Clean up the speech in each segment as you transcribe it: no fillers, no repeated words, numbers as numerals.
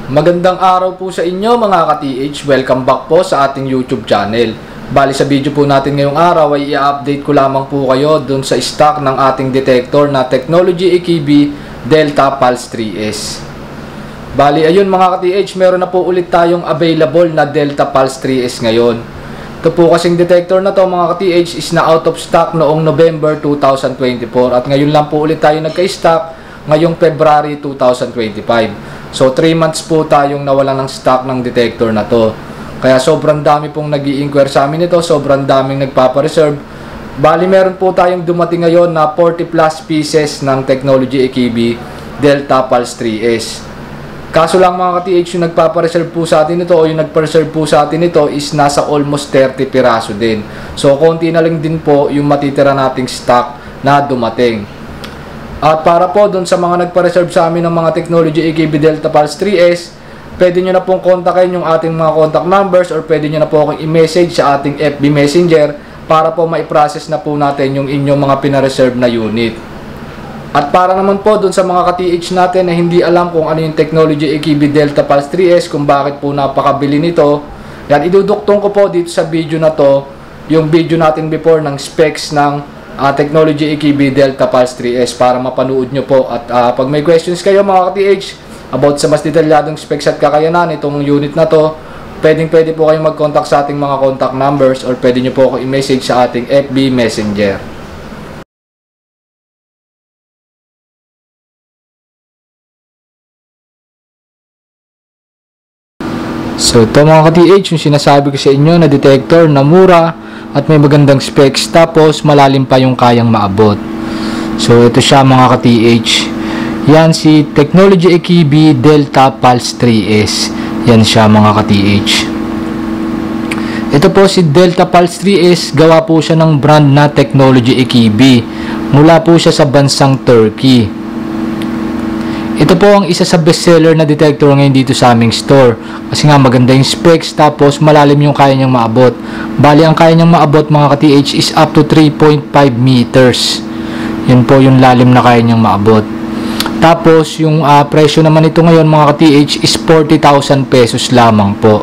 Magandang araw po sa inyo mga ka-TH. Welcome back po sa ating YouTube channel. Bali sa video po natin ngayong araw ay i-update ko lamang po kayo dun sa stock ng ating detector na Technology AKB Delta Pulse 3S. Bali ayun mga ka-TH, meron na po ulit tayong available na Delta Pulse 3S ngayon. Ito po kasing detector na to mga ka-TH is na out of stock noong November 2024 at ngayon lang po ulit tayo nagka-stock ngayong February 2025. So 3 months po tayong nawalan ng stock ng detector na to. Kaya sobrang dami pong nag-i-inquire sa amin ito, sobrang daming nagpapa-reserve. Bali meron po tayong dumating ngayon na 40 plus pieces ng Technology AKB Delta Pulse 3S. Kaso lang mga ka-TH, yung nagpapa-reserve po sa atin ito o yung nagpa-reserve po sa atin ito is nasa almost 30 piraso din. So konti na lang din po yung matitira nating stock na dumating. At para po doon sa mga nagpa-reserve sa amin ng mga Technology AKB Delta Pulse 3S, pwede nyo na pong kontakin yung ating mga contact numbers or pwede nyo na po akong i-message sa ating FB Messenger para po ma-process na po natin yung inyong mga pina-reserve na unit. At para naman po doon sa mga ka-TH natin na hindi alam kung ano yung Technology AKB Delta Pulse 3S, kung bakit po napakabili nito, yan, iduduktong ko po dito sa video na to yung video natin before ng specs ng Technology AKB Delta Pulse 3S para mapanood nyo po. At pag may questions kayo mga ka-TH about sa mas detalyadong specs at kakayanan itong unit na to, pwede po kayong mag-contact sa ating mga contact numbers or pwede nyo po ako i-message sa ating FB Messenger. So ito mga ka-TH, yung sinasabi ko sa inyo na detector na mura at may magandang specs tapos malalim pa yung kayang maabot. So ito siya mga ka-TH. Yan si Technology AKB Delta Pulse 3S. Yan siya mga ka-TH. Ito po si Delta Pulse 3S, gawa po siya ng brand na Technology AKB. Mula po siya sa bansang Turkey. Ito po ang isa sa bestseller na detector ngayon dito sa aming store. Kasi nga maganda yung specs tapos malalim yung kaya niyang maabot. Bali ang kaya niyang maabot mga ka-TH is up to 3.5 meters. Yun po yung lalim na kaya niyang maabot. Tapos yung presyo naman ito ngayon mga ka-TH is 40,000 pesos lamang po.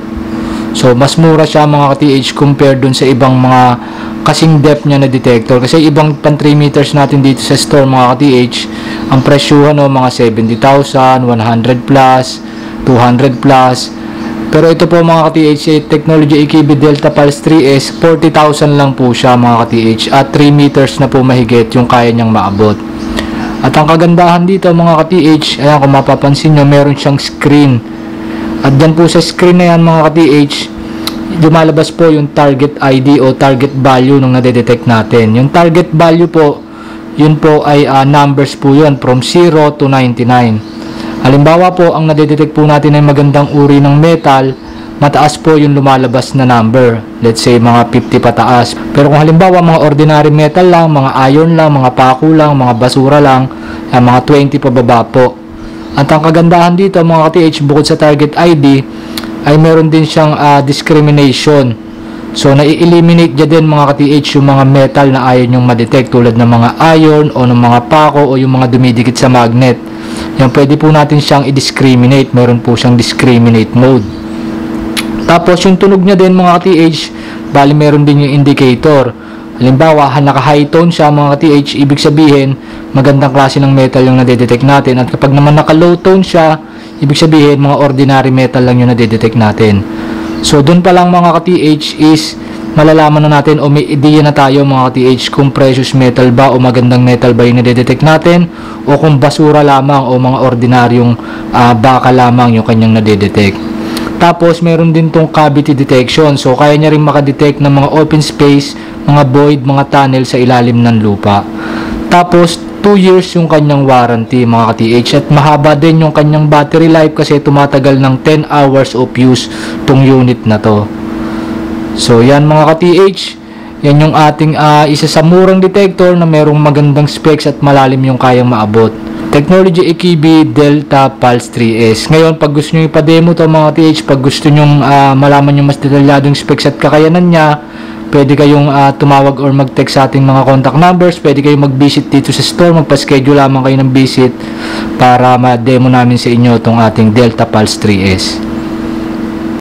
So mas mura siya mga ka-TH compared dun sa ibang mga kasing depth niya na detector. Kasi ibang pan 3 meters natin dito sa store mga ka-TH, ang presyuhan o mga 70,000, 100 plus, 200 plus. Pero ito po mga ka-TH, Technology AKB Delta Pulse 3S, 40,000 lang po siya mga ka-TH. At 3 meters na po mahigit yung kaya niyang maabot. At ang kagandahan dito mga ka-TH, ayan kung mapapansin nyo, meron siyang screen. At dyan po sa screen na yan mga ka-TH, lumalabas po yung target ID o target value nung nadedetect natin. Yung target value po, yun po ay numbers po yun from 0 to 99. Halimbawa po, ang nadedetect po natin ay magandang uri ng metal, mataas po yung lumalabas na number. Let's say mga 50 pataas. Pero kung halimbawa mga ordinary metal lang, mga iron lang, mga paku lang, mga basura lang, mga 20 pababa po. At ang kagandahan dito mga ka-TH, bukod sa target ID, ay meron din siyang discrimination. So nai-eliminate niya din mga ka-TH yung mga metal na ayaw nyong ma-detect tulad ng mga iron o ng mga pako o yung mga dumidikit sa magnet. Yan, pwede po natin siyang i-discriminate. Meron po siyang discriminate mode. Tapos yung tunog niya din mga ka-TH, bali meron din yung indicator. Halimbawa, naka-high tone siya mga ka-TH, ibig sabihin magandang klase ng metal yung nadedetect natin. At kapag naman naka-low tone siya, ibig sabihin mga ordinary metal lang yung nadedetect natin. So dun pa lang mga ka-TH is malalaman na natin o may idea na tayo mga ka-TH kung precious metal ba o magandang metal ba yung nadedetect natin o kung basura lamang o mga ordinaryong baka lamang yung kanyang nadedetect. Tapos meron din tong cavity detection. So kaya niya rin makadetect ng mga open space, mga void, mga tunnel sa ilalim ng lupa. Tapos 2 years yung kanyang warranty mga ka-TH at mahaba din yung kanyang battery life kasi tumatagal ng 10 hours of use tong unit na to. So yan mga ka-TH, yan yung ating isa sa murang detector na merong magandang specs at malalim yung kayang maabot. Technology AKB Delta Pulse 3S. Ngayon pag gusto nyo ipa-demo to mga ka-TH, pag gusto nyo malaman yung mas detalyadong specs at kakayanan niya, pwede kayong tumawag or mag-text sa ating mga contact numbers. Pwede kayong mag-visit dito sa store, magpa-schedule lamang kayo ng visit para ma-demo namin sa inyo itong ating Delta Pulse 3S.